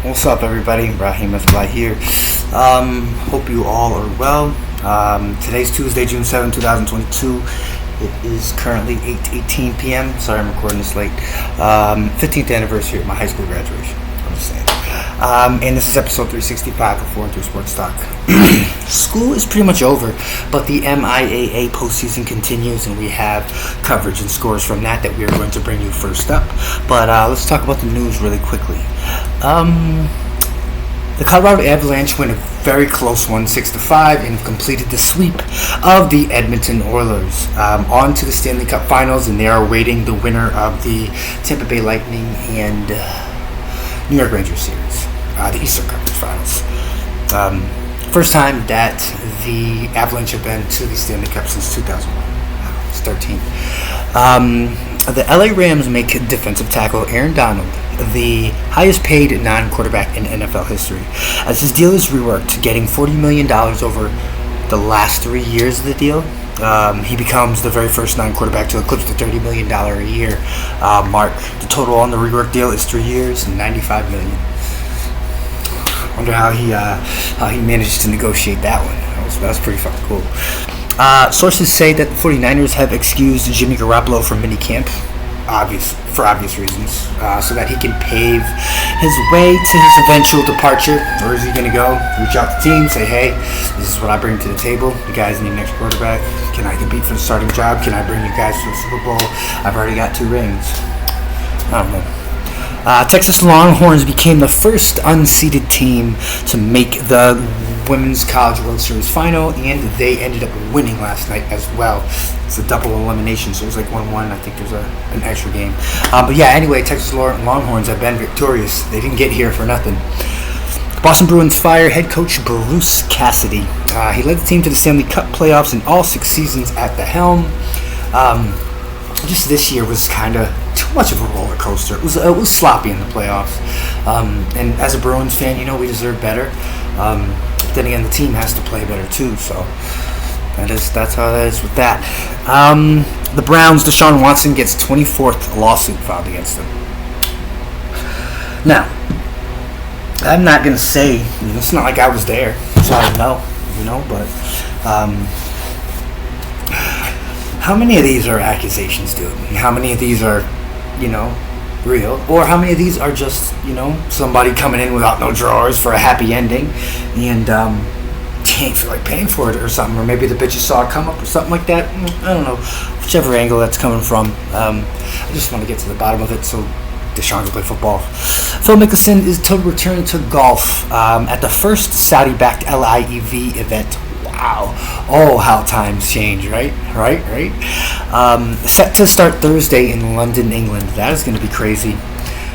What's up, everybody? Raheem Asblah here. Hope you all are well. Today's Tuesday, June 7, 2022. It is currently 8:18 p.m. Sorry, I'm recording this late. 15th anniversary of my high school graduation. I'm just saying. And this is episode 365 of 4 and 3 Sportstalk. School is pretty much over, but the NCAA postseason continues, and we have coverage and scores from that we are going to bring you first up. But let's talk about the news really quickly. The Colorado Avalanche win a very close one, 6-5, and completed the sweep of the Edmonton Oilers on to the Stanley Cup Finals, and they are awaiting the winner of the Tampa Bay Lightning and New York Rangers series, the Eastern Conference Finals. First time that the Avalanche have been to the Stanley Cup since 2001. It's 13th. The LA Rams make defensive tackle Aaron Donald the highest paid non-quarterback in NFL history, as his deal is reworked, getting $40 million over the last 3 years of the deal. He becomes the very first non-quarterback to eclipse the $30 million a year mark. The total on the rework deal is 3 years and $95 million. Wonder how he managed to negotiate that one. That was pretty fucking cool. Sources say that the 49ers have excused Jimmy Garoppolo from minicamp, for obvious reasons, so that he can pave his way to his eventual departure. Where is he going to go? Reach out to the team, say, hey, this is what I bring to the table. You guys need an next quarterback. Can I compete for the starting job? Can I bring you guys to the Super Bowl? I've already got 2 rings. I don't know. Texas Longhorns became the first unseeded team to make the Women's College World Series final, and they ended up winning last night as well. It's a double elimination, so it was like 1-1. I think there's an extra game. But yeah, anyway, Texas Longhorns have been victorious. They didn't get here for nothing. Boston Bruins fire head coach Bruce Cassidy. He led the team to the Stanley Cup playoffs in all 6 seasons at the helm. Just this year was kind of too much of a roller coaster. It was sloppy in the playoffs. And as a Bruins fan, we deserve better. But then again, the team has to play better too. So that's how that is with that. The Browns, Deshaun Watson gets 24th lawsuit filed against them. Now, I'm not gonna say it's not like I was there, so I don't know. But how many of these are accusations, dude? And how many of these are, real? Or how many of these are just, somebody coming in without no drawers for a happy ending and ain't feel like paying for it or something? Or maybe the bitches saw it come up or something like that. I don't know. Whichever angle that's coming from. I just want to get to the bottom of it so Deshaun can play football. Phil Mickelson is to return to golf at the first Saudi-backed LIEV event. Wow. Oh, how times change, right? Set to start Thursday in London, England. That is going to be crazy.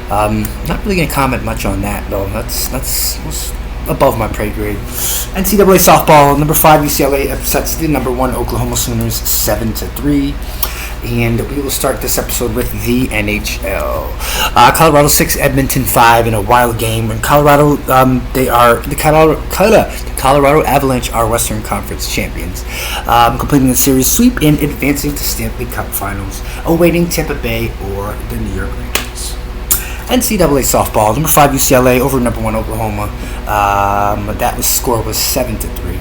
Not really going to comment much on that, though. That's above my pay grade. NCAA softball, number 5 UCLA upsets the number 1 Oklahoma Sooners 7-3. And we will start this episode with the NHL. Colorado 6, Edmonton 5 in a wild game. In Colorado, the Colorado Avalanche are Western Conference champions, completing the series sweep and advancing to Stanley Cup Finals, awaiting Tampa Bay or the New York Rangers. NCAA softball, number 5 UCLA over number 1 Oklahoma. That score was 7-3.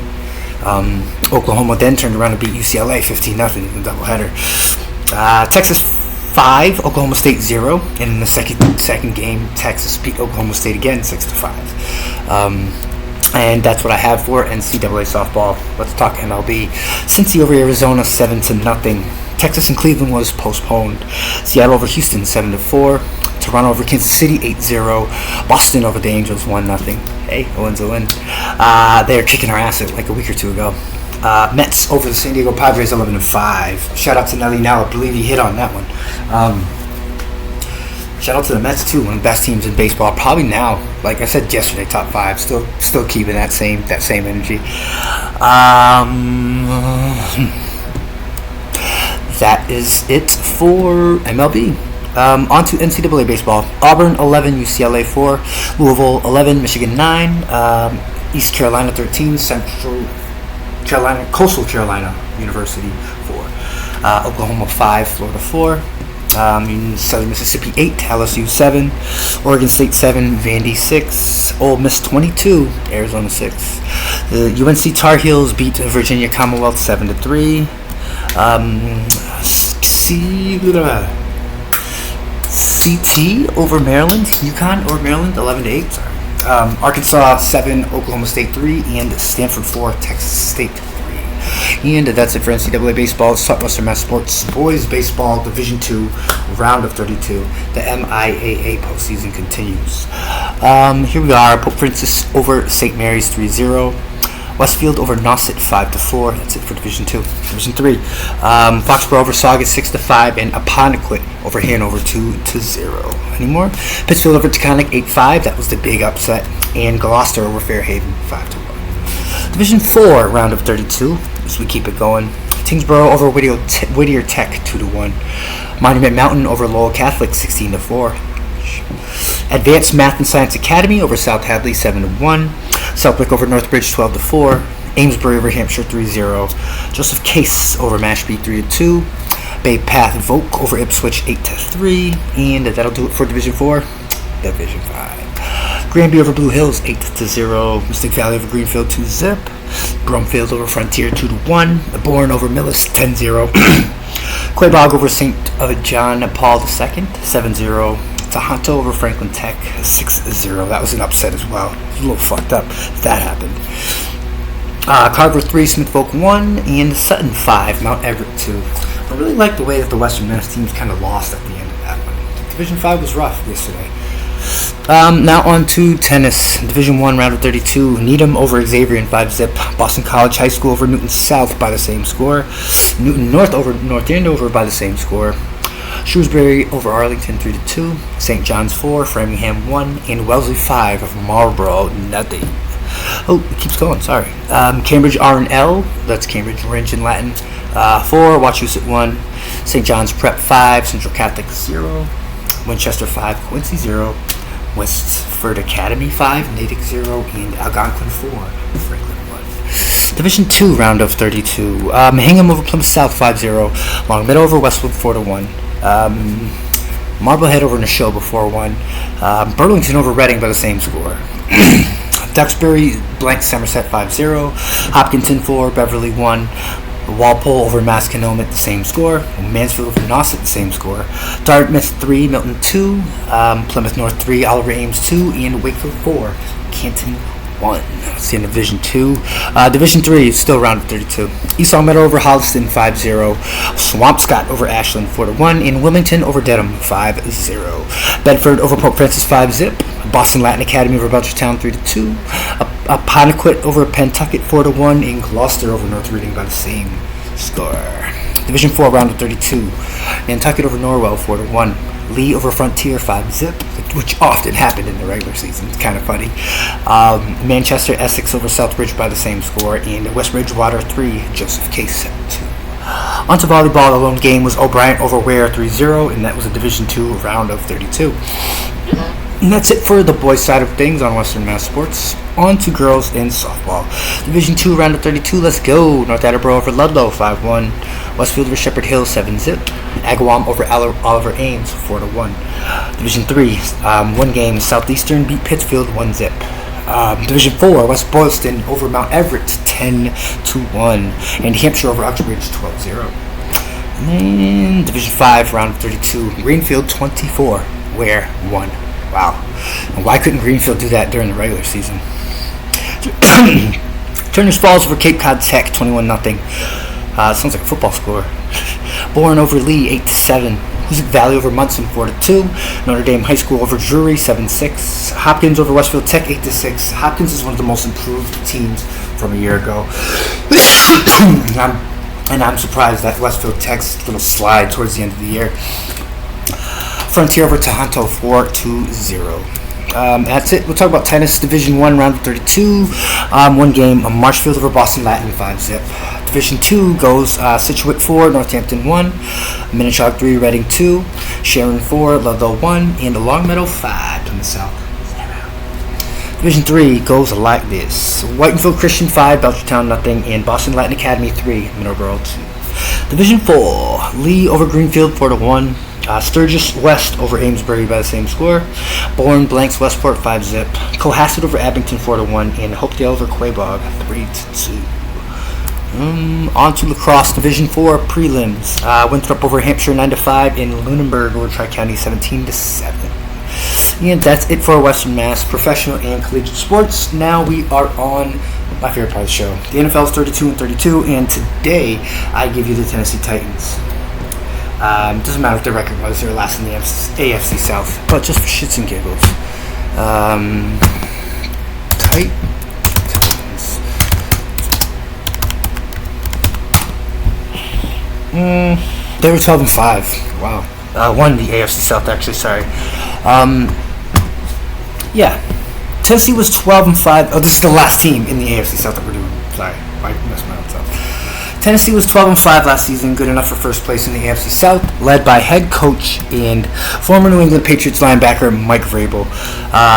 Oklahoma then turned around and beat UCLA 15-0 in the doubleheader. Texas 5, Oklahoma State 0, and in the second game, Texas beat Oklahoma State again 6-5. And that's what I have for NCAA softball. Let's talk MLB. Cincy over Arizona 7-0. Texas and Cleveland was postponed. Seattle over Houston 7-4. Toronto over Kansas City 8-0. Boston over the Angels 1-0. Hey, a win's a win. They are kicking our ass like a week or 2 ago. Mets over the San Diego Padres 11-5. Shout out to Nelly Now. I believe he hit on that one. Shout out to the Mets too, one of the best teams in baseball. Probably now, like I said yesterday, top 5. Still keeping that same energy. That is it for MLB. On to NCAA baseball. Auburn 11, UCLA 4, Louisville 11, Michigan 9, East Carolina 13, Coastal Carolina University 4, Oklahoma 5, Florida 4, Southern Mississippi 8, LSU 7, Oregon State 7, Vandy 6, Ole Miss 22, Arizona 6. The UNC Tar Heels beat Virginia Commonwealth 7-3. CT over Maryland, UConn over Maryland 11-8. Sorry. Arkansas 7, Oklahoma State 3, and Stanford 4, Texas State 3. And that's it for NCAA baseball. Let's talk Western Mass Sports Boys Baseball Division II, round of 32. The MIAA postseason continues. Here we are. Pope Francis over St. Mary's 3-0. Westfield over Nauset 5-4. That's it for Division II. Division III. Foxborough over Saugus 6-5, and Apponequet over Hanover 2-0. Any more? Pittsfield over Taconic 8-5. That was the big upset. And Gloucester over Fairhaven 5-1. Division IV, round of 32. As we keep it going. Tingsboro over Whittier Tech 2-1. Monument Mountain over Lowell Catholic 16-4. Advanced Math and Science Academy over South Hadley 7-1. Southwick over Northbridge 12-4. Amesbury over Hampshire 3-0. Joseph Case over Mashpee 3-2. Bay Path Voke over Ipswich 8-3. And that'll do it for Division 4. Division 5. Granby over Blue Hills 8-0. Mystic Valley over Greenfield 2-0. Brumfield over Frontier 2-1. Bourne over Millis 10-0. Quaybog over St. John Paul II 7-0. Tohoto over Franklin Tech 6-0. That was an upset as well. It was a little fucked up if that happened. Carver 3, Smith Folk 1, and Sutton 5, Mount Everett 2. I really like the way that the Western Mass teams kind of lost at the end of that one. Division 5 was rough yesterday. Now on to tennis. Division 1, round of 32. Needham over Xavier in 5-0. Boston College High School over Newton South by the same score. Newton North over North Andover by the same score. Shrewsbury over Arlington 3-2. St. John's 4, Framingham 1, and Wellesley 5 of Marlborough nothing. Oh, it keeps going, sorry. Cambridge R&L, that's Cambridge Orange in Latin, 4, Wachusett 1, St. John's Prep 5, Central Catholic 0, Winchester 5, Quincy 0, Westford Academy 5, Natick 0, and Algonquin 4, Franklin 1. Division 2, round of 32. Hingham over Plymouth South 5-0, Longmeadow over Westwood 4-1. Marblehead over Neshoba 4-1. Burlington over Reading by the same score. Duxbury blank Somerset 5-0. Hopkinton 4, Beverly 1. Walpole over Masconomet the same score. Mansfield over Nauset the same score. Dartmouth 3, Milton 2. Plymouth North 3, Oliver Ames 2, and Wakefield 4, Canton 1. That's the end of Division 2. Division 3 is still round of 32. East Longmeadow over Holliston 5-0. Swampscott over Ashland 4-1. And Wilmington over Dedham 5-0. Bedford over Pope Francis 5-0. Boston Latin Academy over Belchertown 3-2. Apponequet over Pentucket 4-1. And Gloucester over North Reading by the same score. Division 4 round of 32. Nantucket over Norwell 4-1. Lee over Frontier 5-0, which often happened in the regular season. It's kind of funny. Manchester Essex over Southbridge by the same score, and West Bridgewater 3, Joseph Case 2. On to volleyball. The lone game was O'Brien over Ware 3-0, and that was a Division 2 round of 32. And that's it for the boys' side of things on Western Mass Sports. On to girls in softball. Division 2 round of 32. Let's go. North Attleboro over Ludlow 5-1. Westfield over Shepherd Hill 7-0. Agawam over Oliver Ames 4-1. Division 3, one game. Southeastern beat Pittsfield 1-0. Division 4, West Boylston over Mount Everett 10-1. And Hampshire over Uxbridge 12-0. And then Division 5 round of 32. Greenfield 24, Ware 1. Wow. And why couldn't Greenfield do that during the regular season? Turner's Falls over Cape Cod Tech 21-0. Sounds like a football score. Bourne over Lee 8-7. Hoosick Valley over Munson 4-2. Notre Dame High School over Drury 7-6. Hopkins over Westfield Tech 8-6. Hopkins is one of the most improved teams from a year ago. And I'm surprised that Westfield Tech's little slide towards the end of the year. Frontier over Tohoto 4-0. That's it. We'll talk about tennis. Division 1 round of 32. One game. Marshfield over Boston Latin 5-0. Division 2 goes Scituate 4, Northampton 1, Minnetonka 3, Reading 2, Sharon 4, Ludlow 1, and Longmeadow 5 in the south. Division 3 goes like this. Whitenfield Christian 5, Belchertown 0, and Boston Latin Academy 3, Middleborough 2. Division 4, Lee over Greenfield 4-1, Sturgis West over Amesbury by the same score. Bourne blanks Westport 5-zip. Cohasset over Abington 4-1, and Hopedale over Quabog 3-2. On to lacrosse Division 4 prelims. Winthrop over Hampshire 9-5, and Lunenburg over Tri-County 17-7. And that's it for Western Mass professional and collegiate sports. Now we are on my favorite part of the show. The NFL is 32-32, and today I give you the Tennessee Titans. Doesn't matter what their record was; they were last in the AFC South, but just for shits and giggles. Titans. They were 12-5. Wow. Won the AFC South, actually. Sorry. Yeah. Tennessee was 12-5. Oh, this is the last team in the AFC South that we're doing. Sorry, I messed my notes up. Tennessee was 12-5 last season, good enough for first place in the AFC South, led by head coach and former New England Patriots linebacker Mike Vrabel.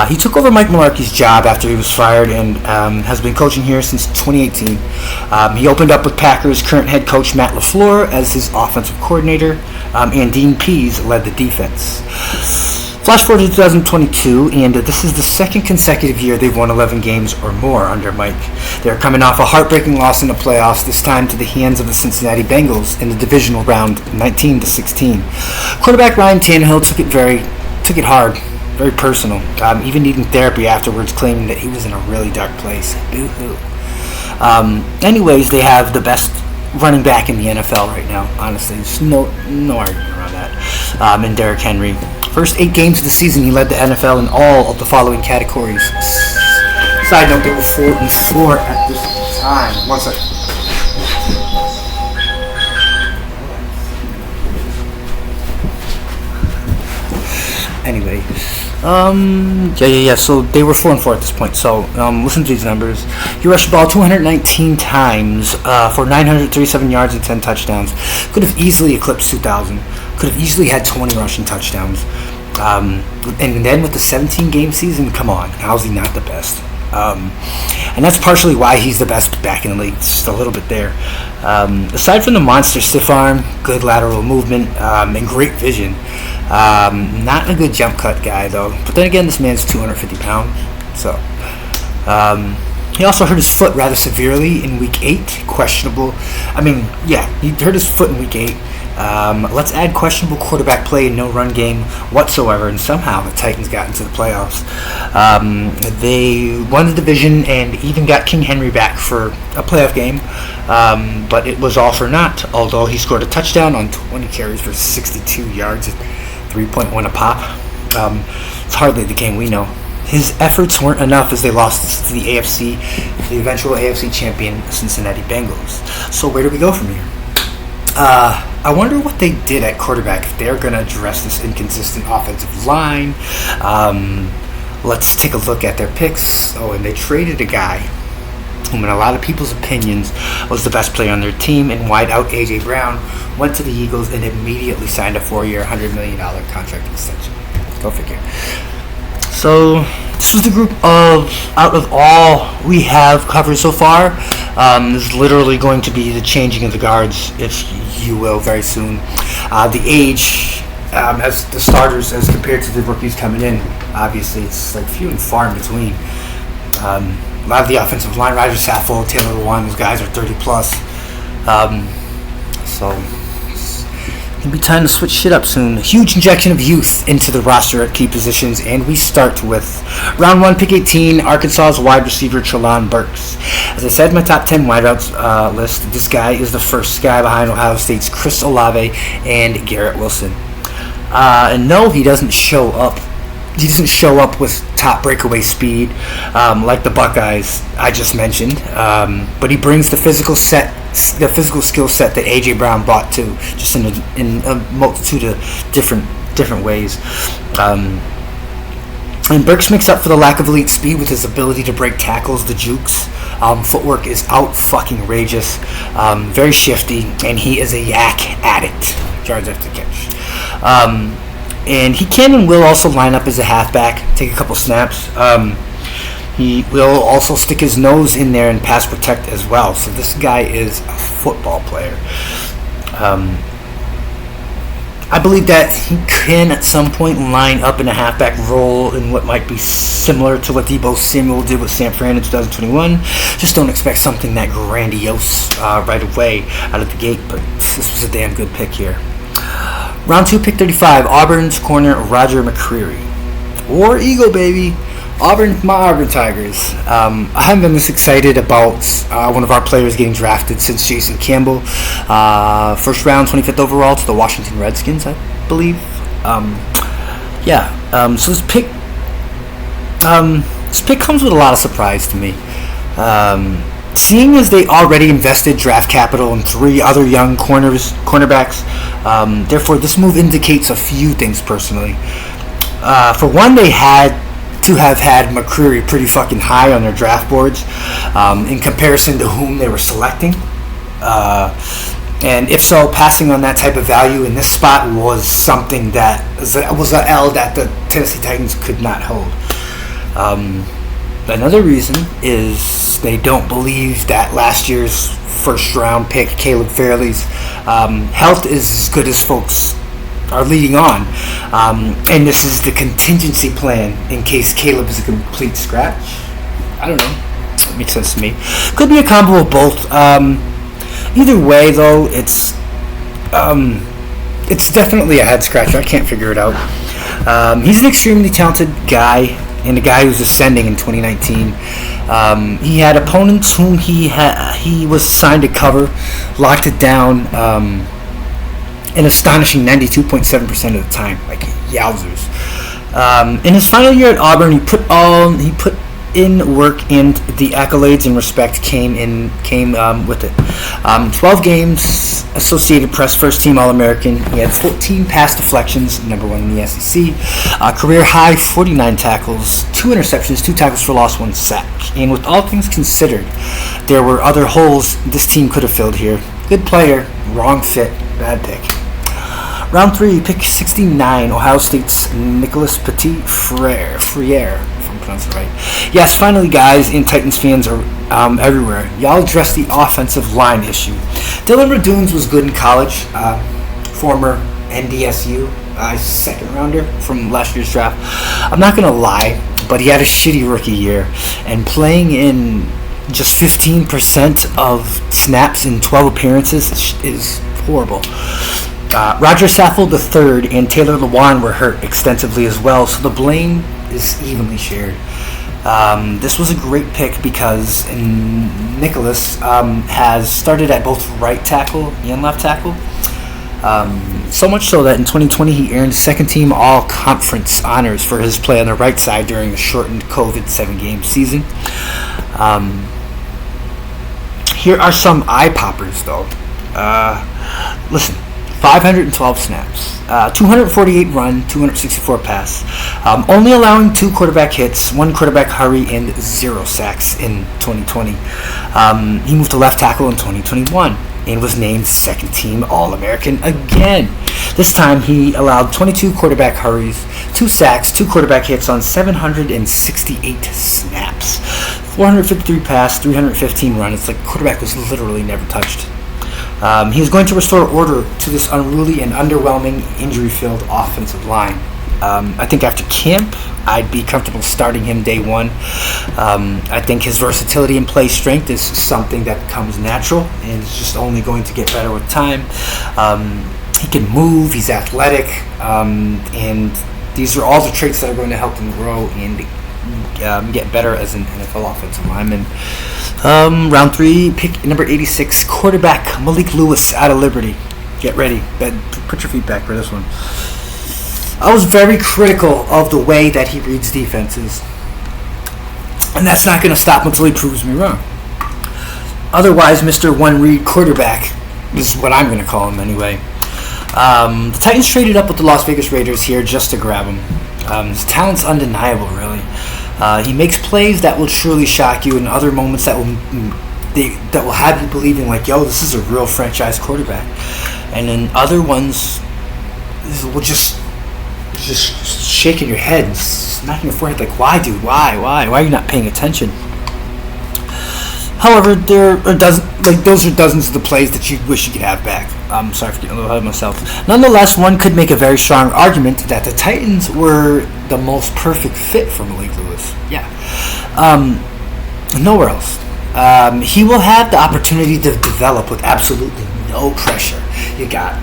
He took over Mike Mularkey's job after he was fired and has been coaching here since 2018. He opened up with Packers current head coach Matt LaFleur as his offensive coordinator, and Dean Pease led the defense. Flash forward to 2022, and this is the second consecutive year they've won 11 games or more under Mike. They're coming off a heartbreaking loss in the playoffs, this time to the hands of the Cincinnati Bengals in the divisional round, 19-16. Quarterback Ryan Tannehill took it hard, very personal, even needing therapy afterwards, claiming that he was in a really dark place. Boo-hoo. Anyways, they have the best running back in the NFL right now, honestly. There's no argument around that. And Derrick Henry. First 8 games of the season, he led the NFL in all of the following categories. Side note, they were 4-4 at this time. 1 second. Anyway, yeah. So they were 4-4 at this point. So listen to these numbers. He rushed the ball 219 times for 937 yards and 10 touchdowns. Could have easily eclipsed 2,000. Could have easily had 20 rushing touchdowns. And then with the 17-game season, come on, how's he not the best? And that's partially why he's the best back in the league. It's just a little bit there. Aside from the monster stiff arm, good lateral movement, and great vision, not a good jump cut guy though. But then again, this man's 250 pounds, so he also hurt his foot rather severely in week 8. Questionable. He hurt his foot in week 8. Let's add questionable quarterback play and no run game whatsoever, and somehow the Titans got into the playoffs. They won the division and even got King Henry back for a playoff game, but it was all for naught, although he scored a touchdown on 20 carries for 62 yards at 3.1 a pop. It's hardly the game we know. His efforts weren't enough as they lost to the eventual AFC champion Cincinnati Bengals. So where do we go from here? I wonder what they did at quarterback, if they're going to address this inconsistent offensive line. Let's take a look at their picks. Oh, and they traded a guy whom in a lot of people's opinions was the best player on their team, and wideout A.J. Brown went to the Eagles and immediately signed a 4-year, $100 million contract extension. Go figure. So this was the group out of all we have covered so far. This is literally going to be the changing of the guards, if you will, very soon. The age, as the starters as compared to the rookies coming in, obviously it's like few and far in between. A lot of the offensive line, Roger Saffold, Taylor Lewan, those guys are 30 plus. So it's going to be time to switch shit up soon. A huge injection of youth into the roster at key positions, and we start with round 1, pick 18, Arkansas's wide receiver Trelon Burks. As I said in my top 10 wideouts list, this guy is the first guy behind Ohio State's Chris Olave and Garrett Wilson. And no, he doesn't show up. He doesn't show up with top breakaway speed like the Buckeyes I just mentioned, but he brings the physical skill set that A.J. Brown brought to, just in a multitude of different ways. And Burks makes up for the lack of elite speed with his ability to break tackles, the jukes. Footwork is out-fucking-rageous, very shifty, and he is a yak addict. Yards after catch. And he can and will also line up as a halfback, take a couple snaps. He will also stick his nose in there and pass protect as well. So this guy is a football player. I believe that he can at some point line up in a halfback role in what might be similar to what Deebo Samuel did with San Fran in 2021. Just don't expect something that grandiose right away out of the gate, but this was a damn good pick here. Round 2, pick 35, Auburn's corner Roger McCreary. War Eagle, baby. My Auburn Tigers. I haven't been this excited about one of our players getting drafted since Jason Campbell. First round, 25th overall to the Washington Redskins, I believe. So this pick comes with a lot of surprise to me. Seeing as they already invested draft capital in 3 other young cornerbacks, therefore this move indicates a few things personally. For one, they had to have had McCreary pretty fucking high on their draft boards in comparison to whom they were selecting. And if so, passing on that type of value in this spot was something that was an L that the Tennessee Titans could not hold. Another reason is they don't believe that last year's first round pick, Caleb Fairley's health is as good as folks are leading on, and this is the contingency plan in case Caleb is a complete scratch. I don't know. It makes sense to me. Could be a combo of both. Either way, though, it's definitely a head scratcher. I can't figure it out. He's an extremely talented guy and a guy who's ascending in 2019. He had opponents whom he was assigned to cover, locked it down. An astonishing 92.7% of the time, like yowzers. In his final year at Auburn, he put in work, and the accolades and respect came with it. 12 games, Associated Press first team All-American. He had 14 pass deflections, number 1 in the SEC. Career high 49 tackles, 2 interceptions, 2 tackles for loss, 1 sack. And with all things considered, there were other holes this team could have filled here. Good player, wrong fit, bad pick. Round 3, pick 69, Ohio State's Nicholas Petit-Frere, if I'm pronouncing it right. Yes, finally, guys, and Titans fans are everywhere. Y'all addressed the offensive line issue. Dylan Radunes was good in college, former NDSU second rounder from last year's draft. I'm not going to lie, but he had a shitty rookie year, and playing in just 15% of snaps in 12 appearances is horrible. Roger Saffold III and Taylor Lewan were hurt extensively as well, so the blame is evenly shared. This was a great pick because Nicholas has started at both right tackle and left tackle. So much so that in 2020 he earned second-team all-conference honors for his play on the right side during the shortened COVID 7-game season. Here are some eye-poppers, though. Listen. 512 snaps, 248 run, 264 pass, only allowing 2 quarterback hits, 1 quarterback hurry, and 0 sacks in 2020. He moved to left tackle in 2021 and was named second-team All-American again. This time he allowed 22 quarterback hurries, 2 sacks, 2 quarterback hits on 768 snaps, 453 pass, 315 run. It's like quarterback was literally never touched. He is going to restore order to this unruly and underwhelming injury-filled offensive line. I think after camp, I'd be comfortable starting him day one. I think his versatility and play strength is something that comes natural and is just only going to get better with time. He can move, he's athletic, and these are all the traits that are going to help him grow and get better as an NFL offensive lineman. Round 3, pick number 86, quarterback Malik Lewis out of Liberty. Get ready. Put your feet back for this one. I was very critical of the way that he reads defenses, and that's not going to stop until he proves me wrong. Otherwise, Mr. One-Read quarterback is what I'm going to call him anyway. The Titans traded up with the Las Vegas Raiders here just to grab him. His talent's undeniable, really. He makes plays that will truly shock you, and other moments that will have you believing like, yo, this is a real franchise quarterback. And then other ones will just shaking your head and smacking your forehead like, why, dude? Why are you not paying attention? However, there are those are dozens of the plays that you wish you could have back. I'm sorry for getting a little ahead of myself. Nonetheless, one could make a very strong argument that the Titans were the most perfect fit for Malik Lewis. Yeah. Nowhere else. He will have the opportunity to develop with absolutely no pressure. You got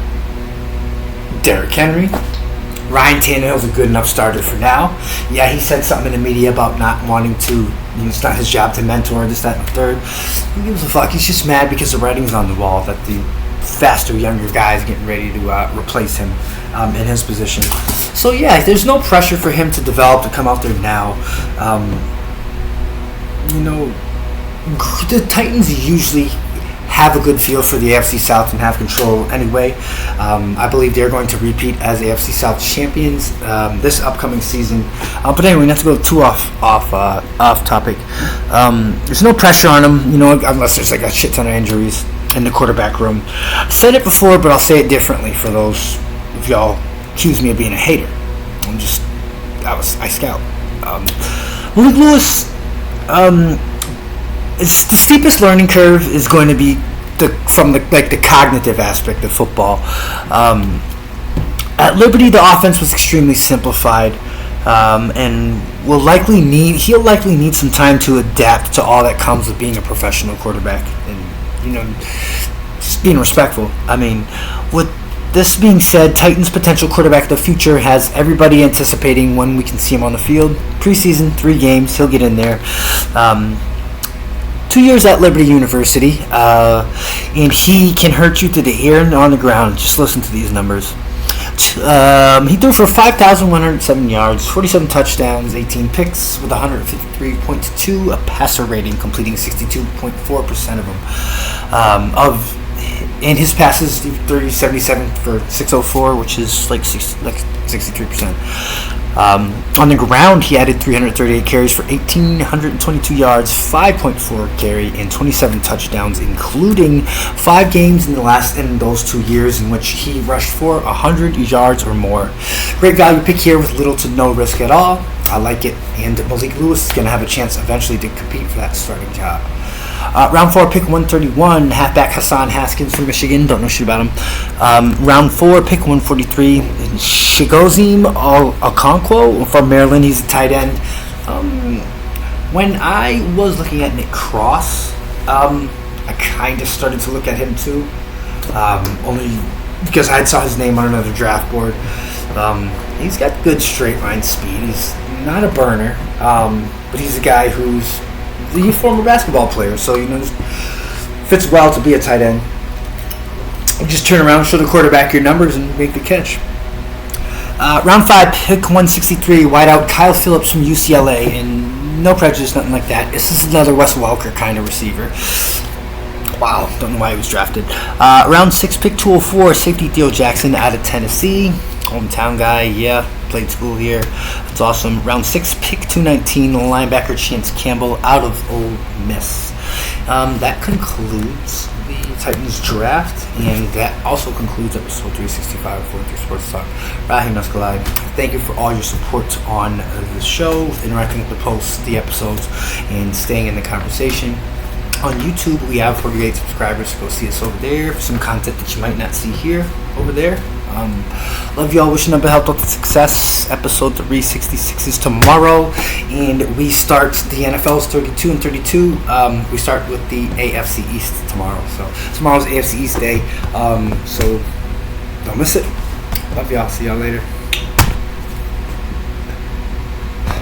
Derrick Henry. Ryan Tannehill's a good enough starter for now. Yeah, he said something in the media about not wanting to, it's not his job to mentor this, that, and the third. He gives a fuck. He's just mad because the writing's on the wall that the faster, younger guy is getting ready to replace him in his position. So, yeah, there's no pressure for him to develop, to come out there now. The Titans usually have a good feel for the AFC South and have control anyway. I believe they're going to repeat as AFC South champions this upcoming season. But anyway, not to go too off topic. There's no pressure on them, unless there's like a shit ton of injuries in the quarterback room. I said it before, but I'll say it differently for those of y'all accuse me of being a hater. I scout. Malik Lewis. It's the steepest learning curve is going to be from the cognitive aspect of football. At Liberty, the offense was extremely simplified, and he'll likely need some time to adapt to all that comes with being a professional quarterback, and just being respectful. I mean, with this being said, Titans' potential quarterback of the future has everybody anticipating when we can see him on the field. Preseason, 3 games, he'll get in there. 2 years at Liberty University, and he can hurt you to the ear and on the ground. Just listen to these numbers. He threw for 5,107 yards, 47 touchdowns, 18 picks, with 153.2 a passer rating, completing 62.4% of them. In his passes, he threw 77 for 604, which is like 63%. On the ground, he added 338 carries for 1,822 yards, 5.4 carry, and 27 touchdowns, including 5 games in those 2 years in which he rushed for 100 yards or more. Great value pick here with little to no risk at all. I like it, and Malik Lewis is going to have a chance eventually to compete for that starting job. Round 4, pick 131, halfback Hassan Haskins from Michigan. Don't know shit about him. Round 4, pick 143, Chigoziem Okonkwo from Maryland. He's a tight end. When I was looking at Nick Cross, I kind of started to look at him too. Only because I saw his name on another draft board. He's got good straight line speed. He's not a burner, but he's a guy who's a former basketball player, so fits well to be a tight end. You just turn around, show the quarterback your numbers, and make the catch. Round 5, pick 163, wideout Kyle Phillips from UCLA, and no prejudice, nothing like that. This is another Wes Welker kind of receiver. Wow, don't know why he was drafted. Round 6, pick 204, safety Theo Jackson out of Tennessee. Hometown guy, yeah, played school here. That's awesome. Round 6, pick 219, linebacker Chance Campbell out of Ole Miss. That concludes the Titans draft, and that also concludes episode 365 of 43 Sports Talk. Rahim Naskalai, thank you for all your support on the show, interacting with the posts, the episodes, and staying in the conversation. On YouTube, we have 48 subscribers. Go see us over there for some content that you might not see here, over there. Love y'all. Wishing number health, health, and success. Episode 366 is tomorrow, and we start the NFL's 32 and 32. We start with the AFC East tomorrow. So tomorrow's AFC East day. So don't miss it. Love y'all. See y'all later.